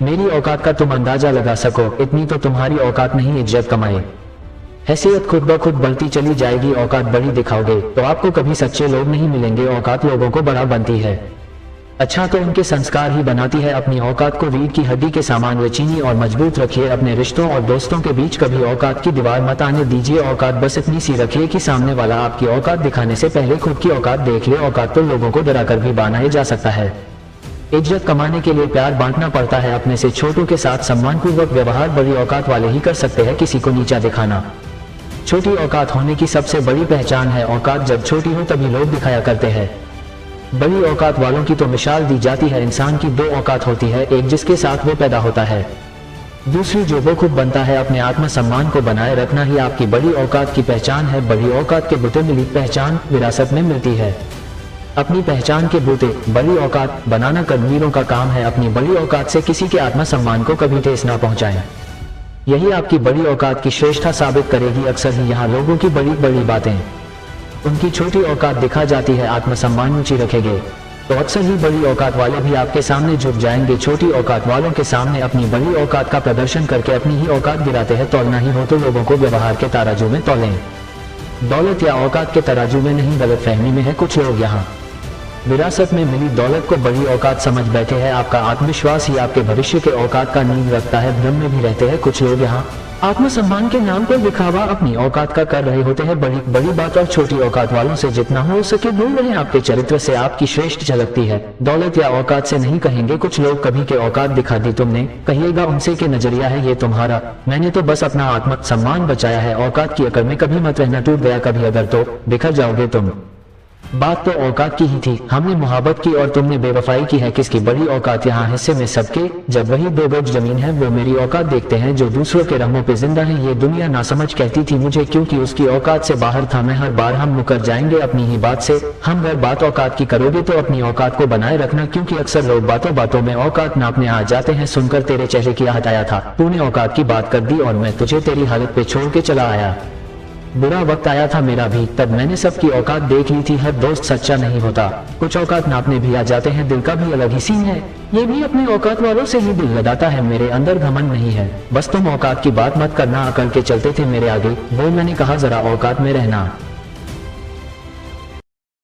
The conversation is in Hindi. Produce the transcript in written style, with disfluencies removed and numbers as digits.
मेरी औकात का तुम अंदाजा लगा सको, इतनी तो तुम्हारी औकात नहीं इज्जत कमाए। हैसियत खुद ब खुद बढ़ती चली जाएगी, औकात बड़ी दिखाओगे तो आपको कभी सच्चे लोग नहीं मिलेंगे। औकात लोगों को बड़ा बनती है, अच्छा तो उनके संस्कार ही बनाती है। अपनी औकात को रीढ़ की हड्डी के सामान रचीनी और मजबूत रखिए। अपने रिश्तों और दोस्तों के बीच कभी औकात की दीवार मत आने दीजिए। औकात बस इतनी सी रखिए कि सामने वाला आपकी औकात दिखाने से पहले खुद की औकात देख ले। औकात तो लोगों को डराकर भी बनाया जा सकता है। इज्जत कमाने के लिए प्यार बांटना पड़ता है। अपने से छोटों के साथ सम्मानपूर्वक व्यवहार बड़ी औकात वाले ही कर सकते हैं। किसी को नीचा दिखाना छोटी औकात होने की सबसे बड़ी पहचान है। औकात जब छोटी हो तभी लोग दिखाया करते हैं। बड़ी औकात वालों की तो मिसाल दी जाती है। इंसान की दो औकात होती है, एक जिसके साथ वो पैदा होता है, दूसरी जो वो खुद बनता है। अपने आत्म सम्मान को बनाए रखना ही आपकी बड़ी औकात की पहचान है। बड़ी औकात के बूते मिली पहचान विरासत में मिलती है। अपनी पहचान के बूते बड़ी औकात बनाना कदमीरों का काम है। अपनी बड़ी औकात से किसी के आत्म सम्मान को कभी ठेस ना पहुंचाएं। यही आपकी बड़ी औकात की श्रेष्ठता साबित करेगी। अक्सर ही यहाँ लोगों की बड़ी बड़ी बातें उनकी छोटी औकात दिखा जाती है। आत्मसम्मान ऊंची रखेंगे तो अक्सर ही बड़ी औकात वाले भी आपके सामने झुक जाएंगे। छोटी औकात वालों के सामने अपनी बड़ी औकात का प्रदर्शन करके अपनी ही औकात गिराते हैं। तौलना ही हो तो लोगों को व्यवहार के तराजू में तौलें, दौलत या औकात के तराजू में नहीं। गलतफहमी में है कुछ लोग यहाँ विरासत में मिली दौलत को बड़ी औकात समझ बैठे हैं। आपका आत्मविश्वास ही आपके भविष्य के औकात का नींव रखता है। भ्रम में भी रहते हैं कुछ लोग यहाँ आत्मसम्मान के नाम पर दिखावा अपनी औकात का कर रहे होते हैं। बड़ी बड़ी बात और छोटी औकात वालों से जितना हो सके दूर रहें। आपके चरित्र से आपकी श्रेष्ठ झलकती है, दौलत या औकात से नहीं। कहेंगे कुछ लोग कभी के औकात दिखा दी तुमने, कहिएगा उनसे के नजरिया है ये तुम्हारा, मैंने तो बस अपना आत्म सम्मान बचाया है। औकात की अकड़ में कभी मत रहना, टूट गया कभी अगर तो बिखर जाओगे तुम। बात तो औकात की ही थी, हमने मोहब्बत की और तुमने बेवफाई की है। किसकी बड़ी औकात यहाँ हिस्से में सबके, जब वही 2 गज जमीन है वो मेरी औकात देखते हैं। जो दूसरों के रहमों पे जिंदा है ये दुनिया ना समझ कहती थी मुझे, क्योंकि उसकी औकात से बाहर था मैं। हर बार हम मुकर जाएंगे अपनी ही बात से। हम अगर बात औकात की करोगे तो अपनी औकात को बनाए रखना, क्योंकि अक्सर लोग बातों बातों में औकात नापने आ जाते हैं। सुनकर तेरे चेहरे की आहट आया था, तूने औकात की बात कर दी और मैं तुझे तेरी हालत पे छोड़ के चला आया। बुरा वक्त आया था मेरा भी, तब मैंने सबकी औकात देख ली थी। हर दोस्त सच्चा नहीं होता, कुछ औकात नापने भी आ जाते हैं। दिल का भी अलग ही सीन है, ये भी अपने औकात वालों से ही दिल लगाता है। मेरे अंदर घमंड नहीं है, बस तुम औकात की बात मत करना। अकल के चलते थे मेरे आगे, वो मैंने कहा जरा औकात में रहना।